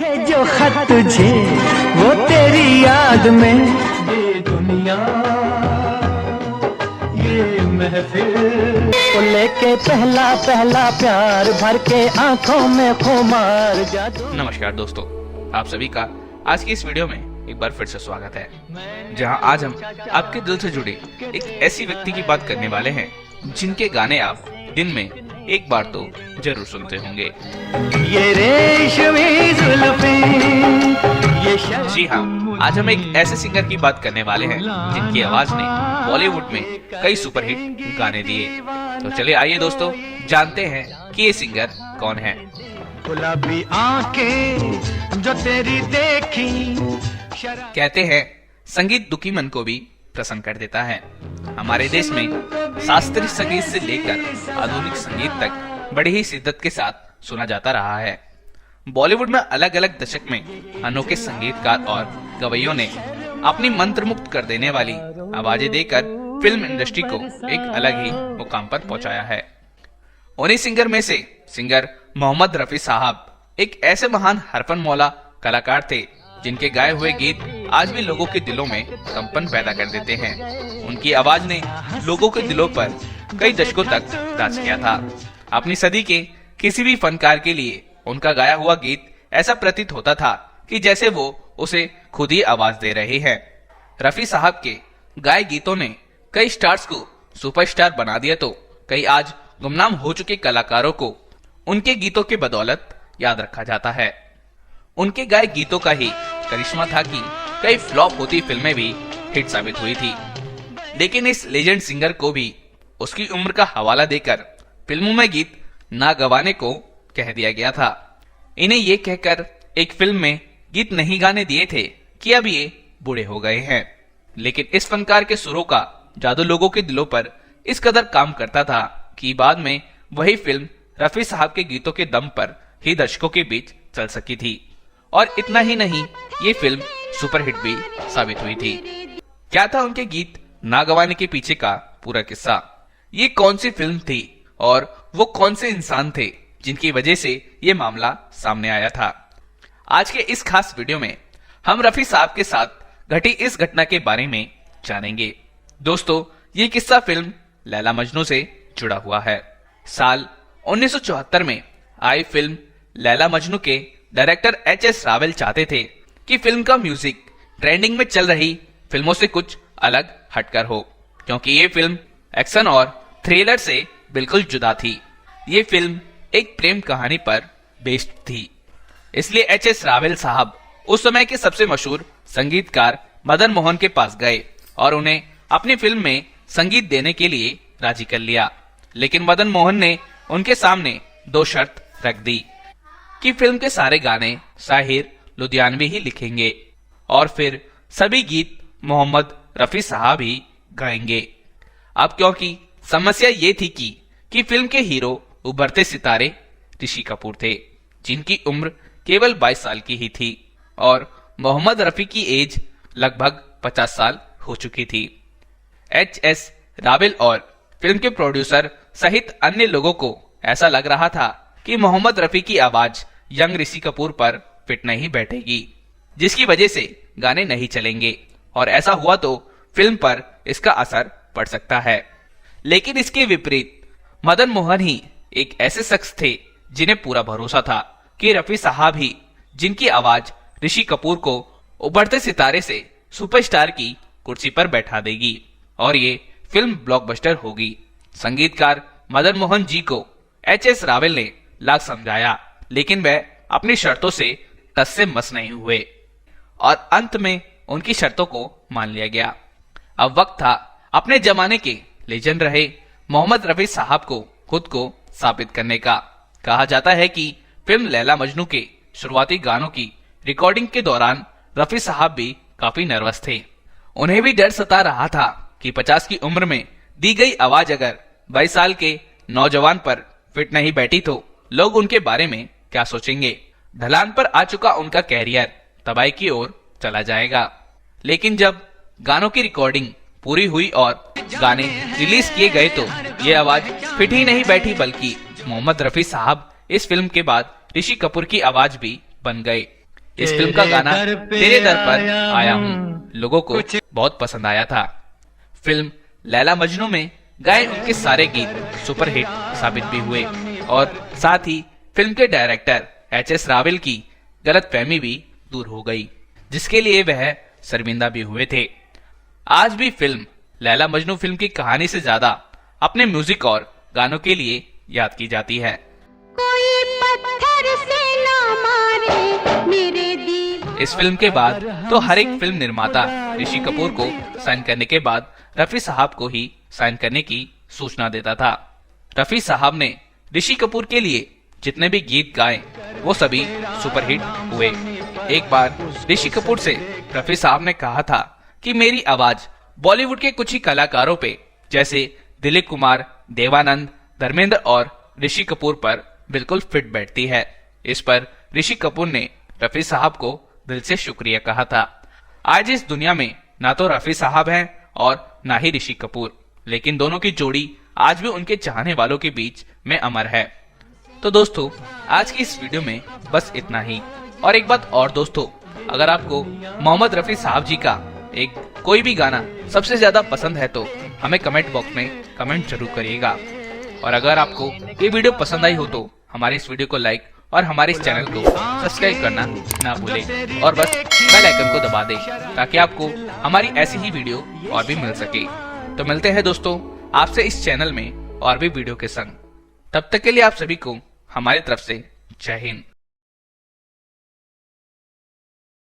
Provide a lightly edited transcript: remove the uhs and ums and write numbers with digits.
नमस्कार दोस्तों, आप सभी का आज की इस वीडियो में एक बार फिर से स्वागत है, जहां आज हम आपके दिल से जुड़े एक ऐसी व्यक्ति की बात करने वाले हैं जिनके गाने आप दिन में एक बार तो जरूर सुनते होंगे। ये रेशमी जुल्फें, ये जी हाँ, आज हम एक ऐसे सिंगर की बात करने वाले हैं जिनकी आवाज ने बॉलीवुड में कई सुपरहिट गाने दिए। तो चलिए आइए दोस्तों, जानते हैं कि ये सिंगर कौन है। गुलाबी आंखें जो तेरी देखी। कहते हैं संगीत दुखी मन को भी प्रसन्न कर देता है। हमारे देश में शास्त्रीय संगीत से लेकर आधुनिक संगीत तक बड़ी ही शिद्दत के साथ सुना जाता रहा है। बॉलीवुड में अलग अलग दशक में अनोखे संगीतकार और गवैयों ने अपनी मंत्रमुग्ध कर देने वाली आवाजें देकर फिल्म इंडस्ट्री को एक अलग ही मुकाम पर पहुंचाया है। उन्हीं सिंगर में से सिंगर मोहम्मद रफी साहब एक ऐसे महान हरफन मौला कलाकार थे जिनके गाए हुए गीत आज भी लोगों के दिलों में कंपन पैदा कर देते हैं। उनकी आवाज ने लोगों के दिलों पर कई दशकों तक राज किया था। अपनी सदी के किसी भी फनकार के लिए उनका गाया हुआ गीत ऐसा प्रतीत होता था कि जैसे वो उसे खुद ही आवाज दे रहे हैं। रफी साहब के गाए गीतों ने कई स्टार्स को सुपरस्टार बना दिया, तो कई आज गुमनाम हो चुके कलाकारों को उनके गीतों के बदौलत याद रखा जाता है। उनके गाए गीतों का ही करिश्मा था कि कई फ्लॉप होती फिल्में भी हिट साबित हुई थी, लेकिन इस लेजेंड सिंगर को भी उसकी उम्र का हवाला देकर फिल्मों में गीत ना गवाने को कह दिया गया था। इन्हें ये कहकर एक फिल्म में गीत नहीं गाने दिए थे कि अब ये बूढ़े हो गए हैं, लेकिन इस फनकार के सुरों का जादू लोगों के दिलों पर इस कदर काम करता था कि बाद में वही फिल्म रफी साहब के गीतों के दम पर ही दर्शकों के बीच चल सकी थी। और इतना ही नहीं, ये फिल्म सुपरहिट भी साबित हुई थी। क्या था उनके गीत ना गवाने के पीछे का पूरा किस्सा? ये कौन सी फिल्म थी और वो कौन से इंसान थे जिनकी वजह से ये मामला सामने आया था? आज के इस खास वीडियो में हम रफी साहब के साथ घटी इस घटना के बारे में जानेंगे। दोस्तों, ये किस्सा फिल्म लैला मजनू से जुड़ा हुआ है। साल 1974 में आई फिल्म लैला मजनू के डायरेक्टर एच.एस. रावल चाहते थे कि फिल्म का म्यूजिक ट्रेंडिंग में चल रही फिल्मों से कुछ अलग हटकर हो, क्योंकि ये फिल्म एक्शन और थ्रिलर से बिल्कुल जुदा थी। ये फिल्म एक प्रेम कहानी पर बेस्ड थी। इसलिए एच.एस. रावल साहब उस समय के सबसे मशहूर संगीतकार मदन मोहन के पास गए और उन्हें अपनी फिल्म में संगीत देने के लिए राजी कर लिया। लेकिन मदन मोहन ने उनके सामने दो शर्त रख दी कि फिल्म के सारे गाने साहिर लुधियानवी ही लिखेंगे और फिर सभी गीत मोहम्मद रफी साहब ही गाएंगे। अब क्योंकि समस्या ये थी कि फिल्म के हीरो उभरते सितारे ऋषि कपूर थे, जिनकी उम्र केवल 22 साल की ही थी और मोहम्मद रफी की एज लगभग 50 साल हो चुकी थी। एच.एस. रावल और फिल्म के प्रोड्यूसर सहित अन्य लोगों को ऐसा लग रहा था कि मोहम्मद रफी की आवाज यंग ऋषि कपूर पर फिट नहीं बैठेगी, जिसकी वजह से गाने नहीं चलेंगे और ऐसा हुआ तो फिल्म पर इसका असर पड़ सकता है। लेकिन इसके विपरीत मदन मोहन ही एक ऐसे शख्स थे जिन्हें पूरा भरोसा था कि रफी साहब ही जिनकी आवाज ऋषि कपूर को उभरते सितारे से सुपरस्टार की कुर्सी पर बैठा देगी और ये फिल्म ब्लॉकबस्टर होगी। संगीतकार मदन मोहन जी को एच.एस. रावल ने लाख समझाया, लेकिन वह अपनी शर्तों से टस से मस नहीं हुए और अंत में उनकी शर्तों को मान लिया गया। अब वक्त था अपने जमाने के लेजेंड रहे मोहम्मद रफी साहब को खुद को साबित करने का। कहा जाता है कि फिल्म लैला मजनू के शुरुआती गानों की रिकॉर्डिंग के दौरान रफी साहब भी काफी नर्वस थे। उन्हें भी डर सता रहा था कि 50 की उम्र में दी गई आवाज अगर 22 साल के नौजवान पर फिट नहीं बैठी तो लोग उनके बारे में क्या सोचेंगे। ढलान पर आ चुका उनका कैरियर तबाही की ओर चला जाएगा। लेकिन जब गानों की रिकॉर्डिंग पूरी हुई और गाने रिलीज किए गए तो ये आवाज फिट ही नहीं बैठी, बल्कि मोहम्मद रफी साहब इस फिल्म के बाद ऋषि कपूर की आवाज भी बन गए। इस फिल्म का गाना तेरे दर पर आया हूँ लोगों को बहुत पसंद आया था। फिल्म लैला मजनू में गाए उनके सारे गीत सुपरहिट साबित भी हुए और साथ ही फिल्म के डायरेक्टर एच.एस. रावल की गलतफहमी भी दूर हो गई, जिसके लिए वह शर्मिंदा भी हुए थे। आज भी फिल्म लैला मजनू फिल्म की कहानी से ज्यादा अपने म्यूजिक और गानों के लिए याद की जाती है। कोई पत्थर से ना मारे मेरे दीवार। इस फिल्म के बाद तो हर एक फिल्म निर्माता ऋषि कपूर को साइन करने के बाद रफी साहब को ही साइन करने की सूचना देता था। रफी साहब ने ऋषि कपूर के लिए जितने भी गीत गाए वो सभी सुपरहिट हुए। एक बार ऋषि कपूर से रफी साहब ने कहा था कि मेरी आवाज बॉलीवुड के कुछ ही कलाकारों पे जैसे दिलीप कुमार, देवानंद, धर्मेंद्र और ऋषि कपूर पर बिल्कुल फिट बैठती है। इस पर ऋषि कपूर ने रफी साहब को दिल से शुक्रिया कहा था। आज इस दुनिया में ना तो रफी साहब हैं और ना ही ऋषि कपूर, लेकिन दोनों की जोड़ी आज भी उनके चाहने वालों के बीच में अमर है। तो दोस्तों, आज की इस वीडियो में बस इतना ही। और एक बात और दोस्तों, अगर आपको मोहम्मद रफी साहब जी का एक कोई भी गाना सबसे ज्यादा पसंद है तो हमें कमेंट बॉक्स में कमेंट जरूर करिएगा। और अगर आपको ये वीडियो पसंद आई हो तो हमारे इस वीडियो को लाइक और हमारे इस चैनल को सब्सक्राइब करना ना भूलें और बस बेल आइकन को दबा दें ताकि आपको हमारी ऐसी ही वीडियो और भी मिल सके। तो मिलते हैं दोस्तों आपसे इस चैनल में और भी वीडियो के संग। तब तक के लिए आप सभी को हमारी तरफ से जय हिंद।